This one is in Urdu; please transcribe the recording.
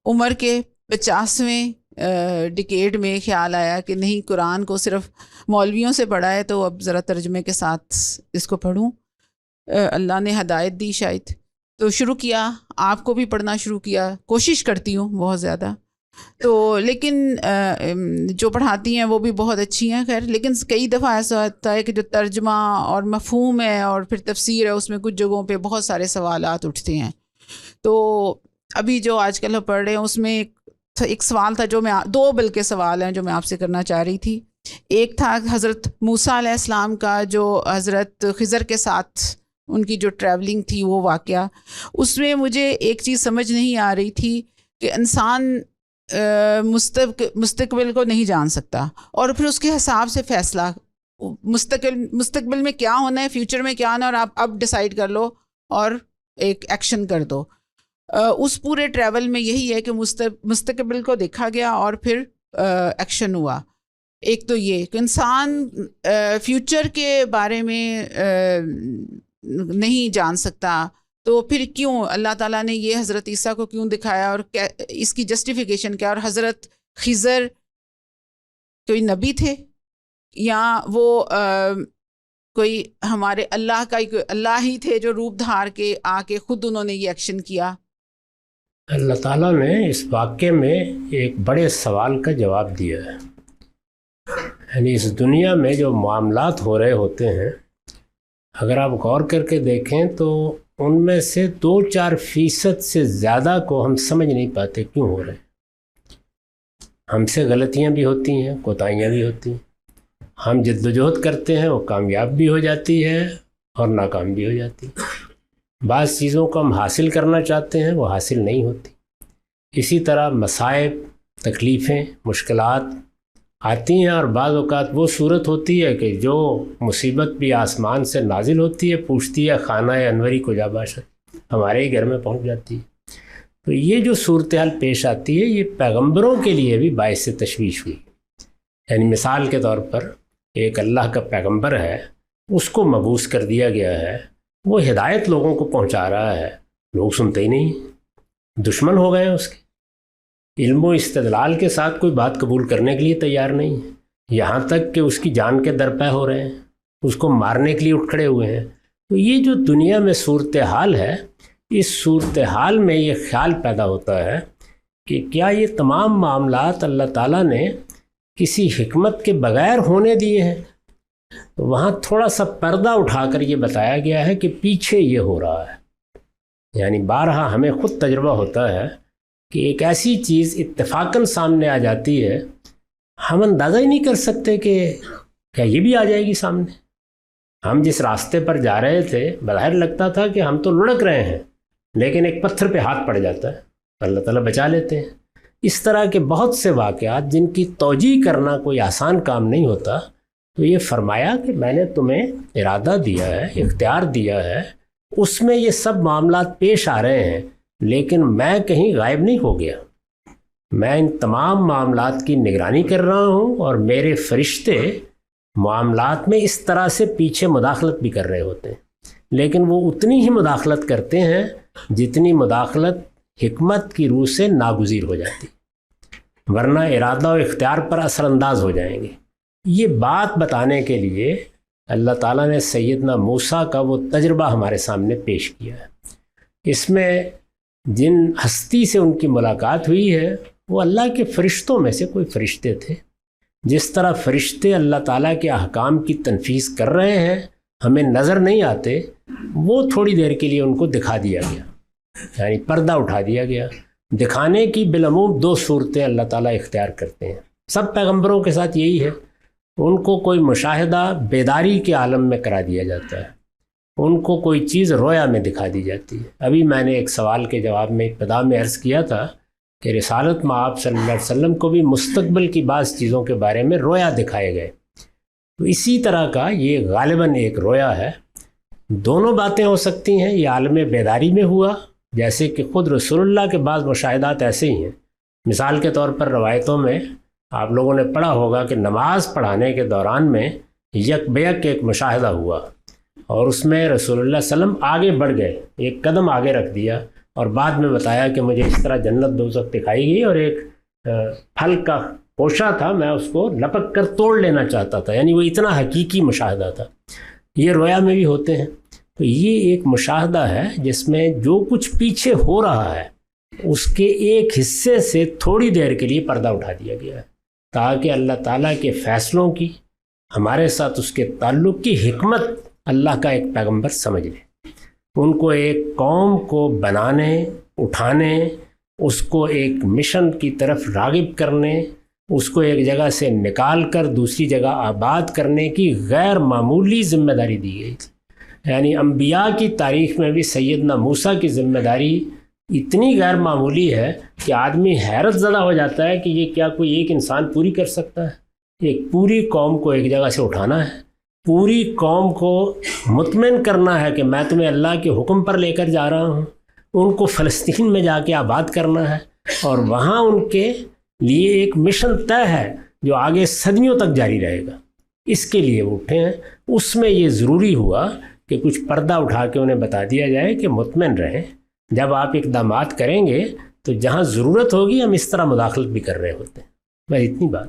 عمر کے 50ویں ڈکیڈ میں خیال آیا کہ نہیں، قرآن کو صرف مولویوں سے پڑھا ہے تو اب ذرا ترجمے کے ساتھ اس کو پڑھوں. اللہ نے ہدایت دی شاید، تو شروع کیا. آپ کو بھی پڑھنا شروع کیا. کوشش کرتی ہوں بہت زیادہ تو، لیکن جو پڑھاتی ہیں وہ بھی بہت اچھی ہیں خیر. لیکن کئی دفعہ ایسا ہوتا ہے کہ جو ترجمہ اور مفہوم ہے اور پھر تفسیر ہے، اس میں کچھ جگہوں پہ بہت سارے سوالات اٹھتے ہیں. تو ابھی جو آج کل ہم پڑھ رہے ہیں اس میں ایک سوال تھا جو میں، دو بلکہ سوال ہیں جو میں آپ سے کرنا چاہ رہی تھی. ایک تھا حضرت موسیٰ علیہ السلام کا جو حضرت خضر کے ساتھ ان کی جو ٹریولنگ تھی وہ واقعہ. اس میں مجھے ایک چیز سمجھ نہیں آ رہی تھی کہ انسان مستقبل کو نہیں جان سکتا، اور پھر اس کے حساب سے فیصلہ مستقبل میں کیا ہونا ہے، فیوچر میں کیا ہونا ہے، اور آپ اب ڈیسائیڈ کر لو اور ایک ایکشن کر دو. اس پورے ٹریول میں یہی ہے کہ مستقبل کو دیکھا گیا اور پھر ایکشن ہوا. ایک تو یہ کہ انسان فیوچر کے بارے میں نہیں جان سکتا، تو پھر کیوں اللہ تعالیٰ نے یہ حضرت عیسیٰ کو کیوں دکھایا، اور اس کی جسٹیفیکیشن کیا؟ اور حضرت خضر کوئی نبی تھے یا وہ کوئی ہمارے اللہ کا اللہ ہی تھے جو روپ دھار کے آ کے خود انہوں نے یہ ایکشن کیا؟ اللہ تعالیٰ نے اس واقعے میں ایک بڑے سوال کا جواب دیا ہے. یعنی اس دنیا میں جو معاملات ہو رہے ہوتے ہیں، اگر آپ غور کر کے دیکھیں تو ان میں سے 2-4% سے زیادہ کو ہم سمجھ نہیں پاتے کیوں ہو رہے ہیں. ہم سے غلطیاں بھی ہوتی ہیں، کوتاہیاں بھی ہوتی ہیں. ہم جد و جہد کرتے ہیں، وہ کامیاب بھی ہو جاتی ہے اور ناکام بھی ہو جاتی ہے. بعض چیزوں کو ہم حاصل کرنا چاہتے ہیں، وہ حاصل نہیں ہوتی. اسی طرح مصائب، تکلیفیں، مشکلات آتی ہیں، اور بعض اوقات وہ صورت ہوتی ہے کہ جو مصیبت بھی آسمان سے نازل ہوتی ہے، پوچھتی ہے خانہ انوری کو جا باشد، ہمارے ہی گھر میں پہنچ جاتی ہے. تو یہ جو صورتحال پیش آتی ہے، یہ پیغمبروں کے لیے بھی باعث تشویش ہوئی. یعنی مثال کے طور پر ایک اللہ کا پیغمبر ہے، اس کو مبعوث کر دیا گیا ہے، وہ ہدایت لوگوں کو پہنچا رہا ہے، لوگ سنتے ہی نہیں، دشمن ہو گئے ہیں اس کے. علم و استدلال کے ساتھ کوئی بات قبول کرنے کے لیے تیار نہیں ہے، یہاں تک کہ اس کی جان کے درپے ہو رہے ہیں، اس کو مارنے کے لیے اٹھ کھڑے ہوئے ہیں. تو یہ جو دنیا میں صورتحال ہے، اس صورتحال میں یہ خیال پیدا ہوتا ہے کہ کیا یہ تمام معاملات اللہ تعالیٰ نے کسی حکمت کے بغیر ہونے دیے ہیں؟ تو وہاں تھوڑا سا پردہ اٹھا کر یہ بتایا گیا ہے کہ پیچھے یہ ہو رہا ہے. یعنی بارہا ہمیں خود تجربہ ہوتا ہے کہ ایک ایسی چیز اتفاقاً سامنے آ جاتی ہے، ہم اندازہ ہی نہیں کر سکتے کہ کیا یہ بھی آ جائے گی سامنے. ہم جس راستے پر جا رہے تھے، بظاہر لگتا تھا کہ ہم تو لڑک رہے ہیں، لیکن ایک پتھر پہ ہاتھ پڑ جاتا ہے، اللہ تعالیٰ بچا لیتے ہیں. اس طرح کے بہت سے واقعات جن کی توجیہ کرنا کوئی آسان کام نہیں ہوتا. تو یہ فرمایا کہ میں نے تمہیں ارادہ دیا ہے، اختیار دیا ہے، اس میں یہ سب معاملات پیش آ رہے ہیں، لیکن میں کہیں غائب نہیں ہو گیا. میں ان تمام معاملات کی نگرانی کر رہا ہوں، اور میرے فرشتے معاملات میں اس طرح سے پیچھے مداخلت بھی کر رہے ہوتے ہیں، لیکن وہ اتنی ہی مداخلت کرتے ہیں جتنی مداخلت حکمت کی روح سے ناگزیر ہو جاتی، ورنہ ارادہ و اختیار پر اثر انداز ہو جائیں گے. یہ بات بتانے کے لیے اللہ تعالیٰ نے سیدنا موسیٰ کا وہ تجربہ ہمارے سامنے پیش کیا ہے. اس میں جن ہستی سے ان کی ملاقات ہوئی ہے، وہ اللہ کے فرشتوں میں سے کوئی فرشتے تھے. جس طرح فرشتے اللہ تعالیٰ کے احکام کی تنفیذ کر رہے ہیں، ہمیں نظر نہیں آتے، وہ تھوڑی دیر کے لیے ان کو دکھا دیا گیا، یعنی پردہ اٹھا دیا گیا. دکھانے کی بالعموم 2 صورتیں اللہ تعالیٰ اختیار کرتے ہیں. سب پیغمبروں کے ساتھ یہی ہے. ان کو کوئی مشاہدہ بیداری کے عالم میں کرا دیا جاتا ہے، ان کو کوئی چیز رویا میں دکھا دی جاتی ہے. ابھی میں نے ایک سوال کے جواب میں ابتدا میں عرض کیا تھا کہ رسالت مآب صلی اللہ علیہ وسلم کو بھی مستقبل کی بعض چیزوں کے بارے میں رویا دکھائے گئے. تو اسی طرح کا یہ غالباً ایک رویا ہے. دونوں باتیں ہو سکتی ہیں. یہ عالم بیداری میں ہوا، جیسے کہ خود رسول اللہ کے بعض مشاہدات ایسے ہی ہیں. مثال کے طور پر روایتوں میں آپ لوگوں نے پڑھا ہوگا کہ نماز پڑھانے کے دوران میں یک بیک ایک مشاہدہ ہوا، اور اس میں رسول اللہ صلی اللہ علیہ وسلم آگے بڑھ گئے، ایک قدم آگے رکھ دیا اور بعد میں بتایا کہ مجھے اس طرح جنت دوزخ دکھائی گئی اور ایک پھل کا خوشہ تھا، میں اس کو لپک کر توڑ لینا چاہتا تھا، یعنی وہ اتنا حقیقی مشاہدہ تھا۔ یہ رویا میں بھی ہوتے ہیں۔ تو یہ ایک مشاہدہ ہے جس میں جو کچھ پیچھے ہو رہا ہے اس کے ایک حصے سے تھوڑی دیر کے لیے پردہ اٹھا دیا گیا ہے تاکہ اللہ تعالیٰ کے فیصلوں کی، ہمارے ساتھ اس کے تعلق کی حکمت اللہ کا ایک پیغمبر سمجھ لے۔ ان کو ایک قوم کو بنانے، اٹھانے، اس کو ایک مشن کی طرف راغب کرنے، اس کو ایک جگہ سے نکال کر دوسری جگہ آباد کرنے کی غیر معمولی ذمہ داری دی گئی تھی۔ یعنی انبیاء کی تاریخ میں بھی سیدنا موسیٰ کی ذمہ داری اتنی غیر معمولی ہے کہ آدمی حیرت زدہ ہو جاتا ہے کہ یہ کیا کوئی ایک انسان پوری کر سکتا ہے؟ ایک پوری قوم کو ایک جگہ سے اٹھانا ہے، پوری قوم کو مطمئن کرنا ہے کہ میں تمہیں اللہ کے حکم پر لے کر جا رہا ہوں، ان کو فلسطین میں جا کے آباد کرنا ہے اور وہاں ان کے لیے ایک مشن طے ہے جو آگے صدیوں تک جاری رہے گا۔ اس کے لیے وہ اٹھے ہیں۔ اس میں یہ ضروری ہوا کہ کچھ پردہ اٹھا کے انہیں بتا دیا جائے کہ مطمئن رہیں، جب آپ اقدامات کریں گے تو جہاں ضرورت ہوگی ہم اس طرح مداخلت بھی کر رہے ہوتے ہیں۔ بس اتنی بات۔